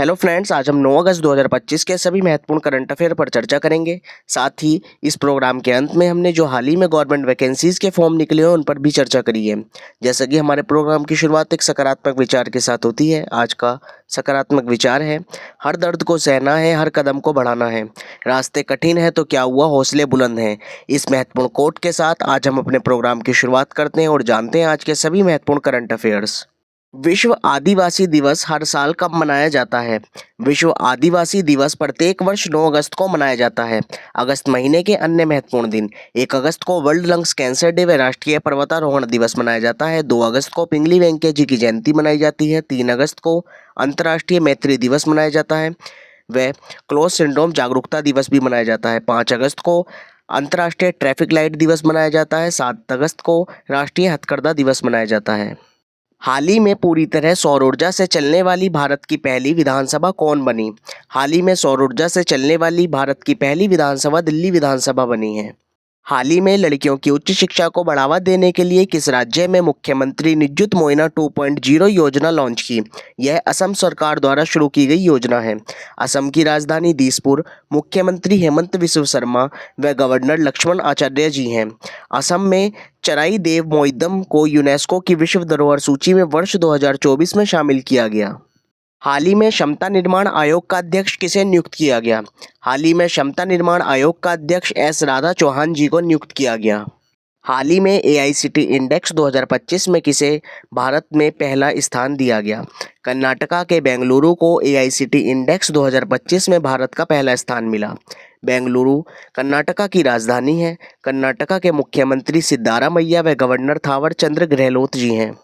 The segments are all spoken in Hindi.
हेलो फ्रेंड्स, आज हम 9 अगस्त 2025 के सभी महत्वपूर्ण करंट अफेयर पर चर्चा करेंगे। साथ ही इस प्रोग्राम के अंत में हमने जो हाल ही में गवर्नमेंट वैकेंसीज के फॉर्म निकले हैं उन पर भी चर्चा करी है। जैसा कि हमारे प्रोग्राम की शुरुआत एक सकारात्मक विचार के साथ होती है। आज का सकारात्मक विचार है, हर दर्द को सहना है, हर कदम को बढ़ाना है। रास्ते कठिन है तो क्या हुआ, हौसले बुलंद हैं। इस महत्वपूर्ण कोट के साथ आज हम अपने प्रोग्राम की शुरुआत करते हैं और जानते हैं आज के सभी महत्वपूर्ण करंट अफेयर्स। विश्व आदिवासी दिवस हर साल कब मनाया जाता है? विश्व आदिवासी दिवस प्रत्येक वर्ष 9 अगस्त को मनाया जाता है। अगस्त महीने के अन्य महत्वपूर्ण दिन: 1 अगस्त को वर्ल्ड लंग्स कैंसर डे व राष्ट्रीय पर्वतारोहण दिवस मनाया जाता है। 2 अगस्त को पिंगली वेंकैया जी की जयंती मनाई जाती है। 3 अगस्त को अंतर्राष्ट्रीय मैत्री दिवस मनाया जाता है व क्लोज सिंड्रोम जागरूकता दिवस भी मनाया जाता है। 5 अगस्त को अंतर्राष्ट्रीय ट्रैफिक लाइट दिवस मनाया जाता है। 7 अगस्त को राष्ट्रीय हथकरघा दिवस मनाया जाता है। हाल ही में पूरी तरह सौर ऊर्जा से चलने वाली भारत की पहली विधानसभा कौन बनी? हाल ही में सौर ऊर्जा से चलने वाली भारत की पहली विधानसभा दिल्ली विधानसभा बनी है। हाल ही में लड़कियों की उच्च शिक्षा को बढ़ावा देने के लिए किस राज्य में मुख्यमंत्री निजुत मोइना 2.0 योजना लॉन्च की? यह असम सरकार द्वारा शुरू की गई योजना है। असम की राजधानी दिसपुर, मुख्यमंत्री हेमंत बिस्व शर्मा व गवर्नर लक्ष्मण आचार्य जी हैं। असम में चराई देव मोइदम को यूनेस्को की विश्व धरोहर सूची में वर्ष 2024 में शामिल किया गया। हाल ही में क्षमता निर्माण आयोग का अध्यक्ष किसे नियुक्त किया गया? हाल ही में क्षमता निर्माण आयोग का अध्यक्ष एस राधा चौहान जी को नियुक्त किया गया। हाल ही में एआईसीटी इंडेक्स 2025 में किसे भारत में पहला स्थान दिया गया? कर्नाटका के बेंगलुरु को एआईसीटी इंडेक्स 2025 में भारत का पहला स्थान मिला। बेंगलुरु कर्नाटका की राजधानी है। कर्नाटका के मुख्यमंत्री सिद्धारामैया व गवर्नर थावर चंद्र गहलोत जी हैं।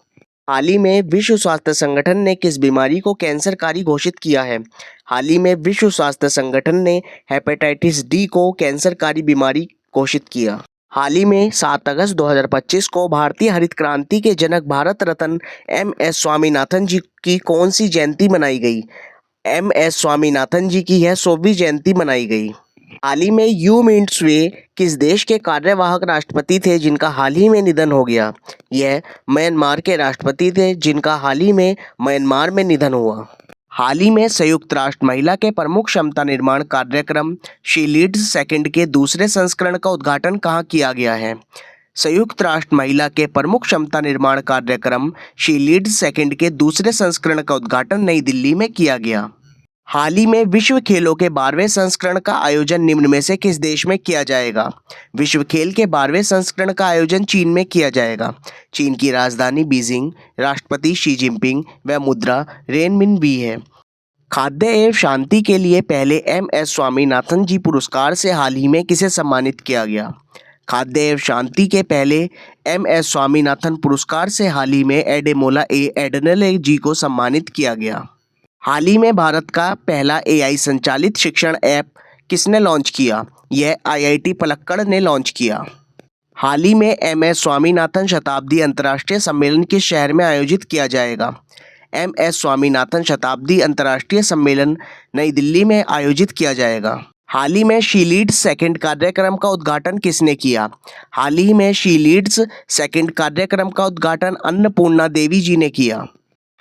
हाल ही में विश्व स्वास्थ्य संगठन ने किस बीमारी को कैंसरकारी घोषित किया है? हाल ही में विश्व स्वास्थ्य संगठन ने हेपेटाइटिस डी को कैंसरकारी बीमारी घोषित किया। हाल ही में 7 अगस्त 2025 को भारतीय हरित क्रांति के जनक भारत रत्न एम.एस. स्वामीनाथन जी की कौन सी जयंती मनाई गई? एम.एस. स्वामीनाथन जी की यह 100वीं जयंती मनाई गई। हाल ही में यू मिंट स्वे किस देश के कार्यवाहक राष्ट्रपति थे जिनका हाल ही में निधन हो गया? यह म्यांमार के राष्ट्रपति थे जिनका हाल ही में म्यांमार में निधन हुआ। हाल ही में संयुक्त राष्ट्र महिला के प्रमुख क्षमता निर्माण कार्यक्रम शी लीड्स सेकंड के दूसरे संस्करण का उद्घाटन कहाँ किया गया है? संयुक्त राष्ट्र महिला के प्रमुख क्षमता निर्माण कार्यक्रम शी लीड्स सेकंड के दूसरे संस्करण का उद्घाटन नई दिल्ली में किया गया। हाल ही में विश्व खेलों के 12वें संस्करण का आयोजन निम्न में से किस देश में किया जाएगा? विश्व खेल के 12वें संस्करण का आयोजन चीन में किया जाएगा। चीन की राजधानी बीजिंग, राष्ट्रपति शी जिनपिंग व मुद्रा रेनमिनबी है। खाद्य एवं शांति के लिए पहले एम.एस. स्वामीनाथन जी पुरस्कार से हाल ही में किसे सम्मानित किया गया? खाद्य एवं शांति के पहले एम.एस. स्वामीनाथन पुरस्कार से हाल ही में एडेमोला ए एडनले जी को सम्मानित किया गया। हाल ही में भारत का पहला एआई संचालित शिक्षण ऐप किसने लॉन्च किया? यह आईआईटी पलक्कड़ ने लॉन्च किया। हाल ही में एम.एस. स्वामीनाथन शताब्दी अंतर्राष्ट्रीय सम्मेलन किस शहर में आयोजित किया जाएगा? एम.एस. स्वामीनाथन शताब्दी अंतर्राष्ट्रीय सम्मेलन नई दिल्ली में आयोजित किया जाएगा। हाल ही में शी लीड्स सेकंड कार्यक्रम का उद्घाटन किसने किया? हाल ही में शी लीड्स सेकंड कार्यक्रम का उद्घाटन अन्नपूर्णा देवी जी ने किया।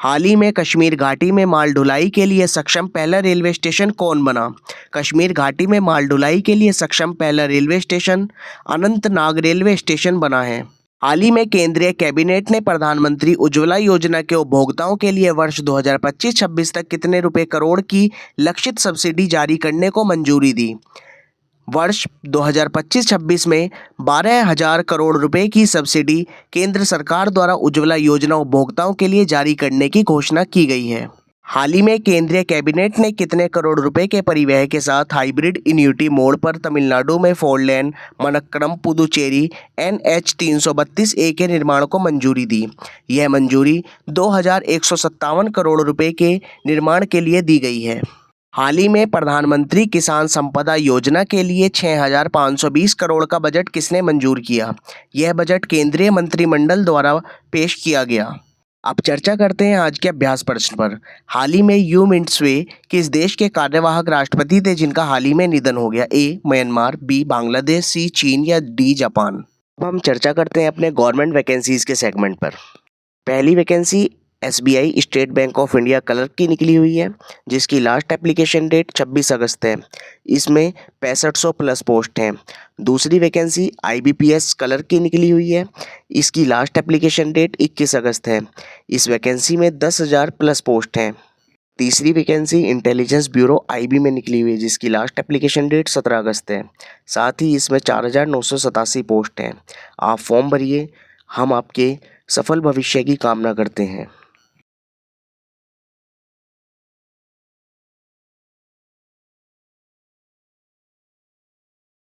हाल ही में कश्मीर घाटी में माल ढुलाई के लिए सक्षम पहला रेलवे स्टेशन कौन बना? कश्मीर घाटी में माल ढुलाई के लिए सक्षम पहला railway station Anantnag railway station बना है। हाल ही में केंद्रीय कैबिनेट ने प्रधानमंत्री उज्ज्वला योजना के उपभोक्ताओं के लिए वर्ष 2025-26 तक कितने रुपए करोड़ की लक्षित सब्सिडी जारी करने को मंजूरी दी? वर्ष 2025-26 में 12,000 करोड़ रुपए की सब्सिडी केंद्र सरकार द्वारा उज्ज्वला योजना उपभोक्ताओं के लिए जारी करने की घोषणा की गई है। हाल ही में केंद्रीय कैबिनेट ने कितने करोड़ रुपए के परिव्यय के साथ हाइब्रिड इन्यूटी मोड पर तमिलनाडु में 4 लेन मनक्करम पुदुचेरी NH 332A के निर्माण को मंजूरी दी? यह मंजूरी 2,157 करोड़ रुपए के निर्माण के लिए दी गई है। हाल ही में प्रधानमंत्री किसान संपदा योजना के लिए 6,520 करोड़ का बजट किसने मंजूर किया? यह बजट केंद्रीय मंत्रिमंडल द्वारा पेश किया गया। अब चर्चा करते हैं आज के अभ्यास प्रश्न पर। हाल ही में यू मिंट स्वे किस देश के कार्यवाहक राष्ट्रपति थे जिनका हाल ही में निधन हो गया? ए म्यांमार, बी बांग्लादेश, सी चीन या डी जापान। अब हम चर्चा करते हैं अपने गवर्नमेंट वैकेंसीज के सेगमेंट पर। पहली vacancy SBI state bank of India clerk की निकली हुई है, जिसकी लास्ट एप्लीकेशन डेट 26 अगस्त है। इसमें 6500 प्लस पोस्ट हैं। दूसरी वैकेंसी IBPS क्लर्क की निकली हुई है। इसकी लास्ट एप्लीकेशन डेट 21 अगस्त है। इस वैकेंसी में 10,000 प्लस पोस्ट हैं। तीसरी वैकेंसी इंटेलिजेंस ब्यूरो IB में निकली हुई है, जिसकी लास्ट एप्लीकेशन डेट 17 अगस्त है। साथ ही इसमें 4,987 पोस्ट हैं। आप फॉर्म भरिए। हम आपके सफल भविष्य की कामना करते हैं।